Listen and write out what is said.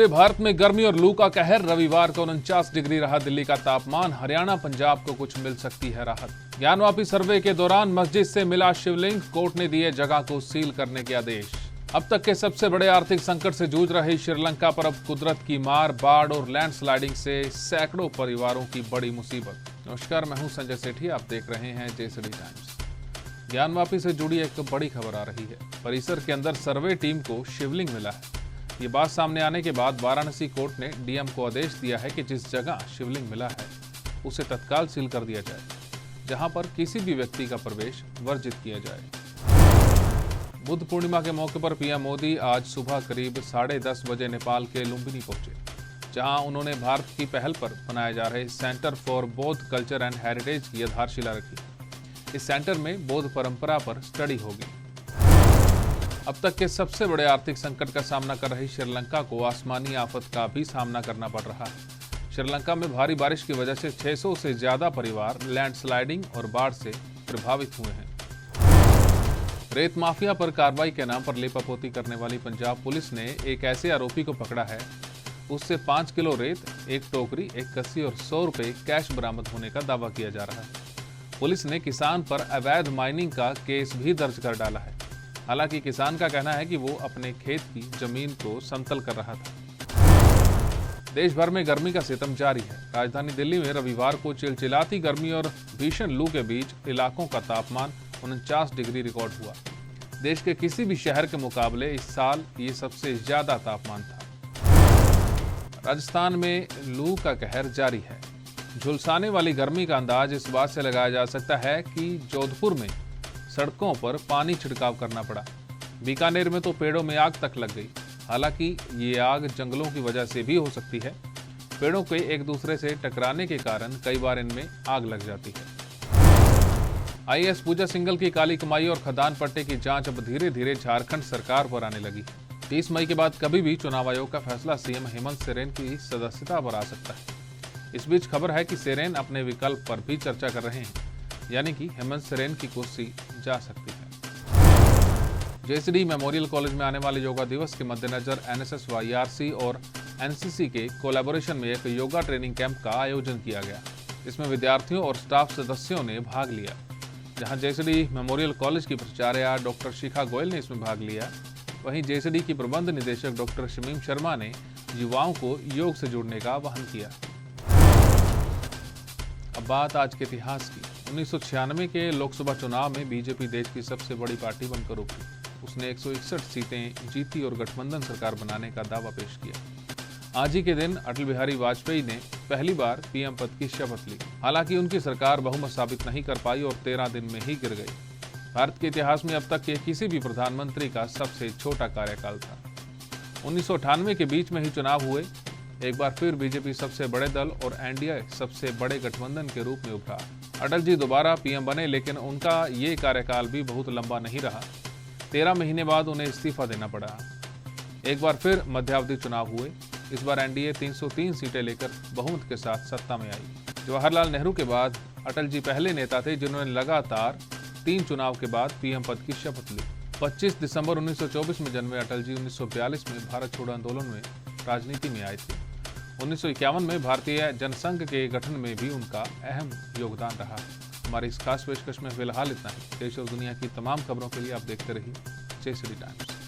पूरे भारत में गर्मी और लू का कहर। रविवार को 49 डिग्री रहा दिल्ली का तापमान। हरियाणा पंजाब को कुछ मिल सकती है राहत। ज्ञानवापी सर्वे के दौरान मस्जिद से मिला शिवलिंग। कोर्ट ने दिए जगह को सील करने के आदेश। अब तक के सबसे बड़े आर्थिक संकट से जूझ रही श्रीलंका पर अब कुदरत की मार, बाढ़ और लैंडस्लाइडिंग से सैकड़ों परिवारों की बड़ी मुसीबत। नमस्कार, मैं हूं संजय सेठी, आप देख रहे हैं जेएसडी टाइम्स। ज्ञानवापी से जुड़ी एक बड़ी खबर आ रही है। परिसर के अंदर सर्वे टीम को शिवलिंग मिला है। ये बात सामने आने के बाद वाराणसी कोर्ट ने डीएम को आदेश दिया है कि जिस जगह शिवलिंग मिला है उसे तत्काल सील कर दिया जाए, जहां पर किसी भी व्यक्ति का प्रवेश वर्जित किया जाए। बुद्ध पूर्णिमा के मौके पर पीएम मोदी आज सुबह करीब 10:30 बजे नेपाल के लुम्बिनी पहुंचे, जहां उन्होंने भारत की पहल पर बनाए जा रहे सेंटर फॉर बौद्ध कल्चर एंड हेरिटेज की आधारशिला रखी। इस सेंटर में बौद्ध परंपरा पर स्टडी होगी। अब तक के सबसे बड़े आर्थिक संकट का सामना कर रही श्रीलंका को आसमानी आफत का भी सामना करना पड़ रहा है। श्रीलंका में भारी बारिश की वजह से 600 से ज्यादा परिवार लैंडस्लाइडिंग और बाढ़ से प्रभावित हुए हैं। रेत माफिया पर कार्रवाई के नाम पर लेपापोती करने वाली पंजाब पुलिस ने एक ऐसे आरोपी को पकड़ा है। उससे 5 किलो रेत, एक टोकरी, एक कस्सी और 100 रुपए कैश बरामद होने का दावा किया जा रहा है। पुलिस ने किसान पर अवैध माइनिंग का केस भी दर्ज कर डाला है। हालांकि किसान का कहना है कि वो अपने खेत की जमीन को समतल कर रहा था। देश भर में गर्मी का सितम जारी है। राजधानी दिल्ली में रविवार को चिलचिलाती गर्मी और भीषण लू के बीच इलाकों का तापमान 49 डिग्री रिकॉर्ड हुआ। देश के किसी भी शहर के मुकाबले इस साल ये सबसे ज्यादा तापमान था। राजस्थान में लू का कहर जारी है। झुलसाने वाली गर्मी का अंदाज इस बात से लगाया जा सकता है कि जोधपुर में सड़कों पर पानी छिड़काव करना पड़ा। बीकानेर में तो पेड़ों में आग तक लग गई। हालांकि ये आग जंगलों की वजह से भी हो सकती है। पेड़ों के एक दूसरे से टकराने के कारण कई बार इनमें आग लग जाती है। आईएएस पूजा सिंघल की काली कमाई और खदान पट्टे की जांच अब धीरे धीरे झारखंड सरकार पर आने लगी। 30 मई के बाद कभी भी चुनाव आयोग का फैसला सीएम हेमंत सोरेन की सदस्यता पर आ सकता है। इस बीच खबर है कि सोरेन अपने विकल्प पर भी चर्चा कर रहे हैं, यानी कि हेमंत सोरेन की कुर्सी जा सकती है। जेएसडी मेमोरियल कॉलेज में आने वाले योगा दिवस के मद्देनजर एनएसएस, वाईआरसी और एनसीसी के कोलैबोरेशन में एक योगा ट्रेनिंग कैंप का आयोजन किया गया। इसमें विद्यार्थियों और स्टाफ सदस्यों ने भाग लिया। जहां जेएसडी मेमोरियल कॉलेज की प्राचार्य डॉक्टर शिखा गोयल ने इसमें भाग लिया, वहीं जेएसडी की प्रबंध निदेशक डॉक्टर शमीम शर्मा ने युवाओं को योग से जुड़ने का आह्वान किया। अब बात आज के इतिहास की। 1996 के लोकसभा चुनाव में बीजेपी देश की सबसे बड़ी पार्टी बनकर उभरी। उसने 161 सीटें जीती और गठबंधन सरकार बनाने का दावा पेश किया। आज ही के दिन अटल बिहारी वाजपेयी ने पहली बार पीएम पद की शपथ ली। हालांकि उनकी सरकार बहुमत साबित नहीं कर पाई और 13 दिन में ही गिर गई। भारत के इतिहास में अब तक के किसी भी प्रधानमंत्री का सबसे छोटा कार्यकाल था। 1998 के बीच में ही चुनाव हुए। एक बार फिर बीजेपी सबसे बड़े दल और एनडीए सबसे बड़े गठबंधन के रूप में उभरा। अटल जी दोबारा पीएम बने, लेकिन उनका ये कार्यकाल भी बहुत लंबा नहीं रहा। 13 महीने बाद उन्हें इस्तीफा देना पड़ा। एक बार फिर मध्यावधि चुनाव हुए। इस बार एनडीए 303 सीटें लेकर बहुमत के साथ सत्ता में आई। जवाहरलाल नेहरू के बाद अटल जी पहले नेता थे जिन्होंने लगातार 3 चुनाव के बाद पीएम पद की शपथ ली। 25 दिसंबर 1924 में जन्मे अटल जी 1942 में भारत छोड़ो आंदोलन में राजनीति में आए थे। 1951 में भारतीय जनसंघ के गठन में भी उनका अहम योगदान रहा। हमारी इस खास पेशकश में फिलहाल इतना ही। देश और दुनिया की तमाम खबरों के लिए आप देखते रहिए जेएसडी टाइम्स।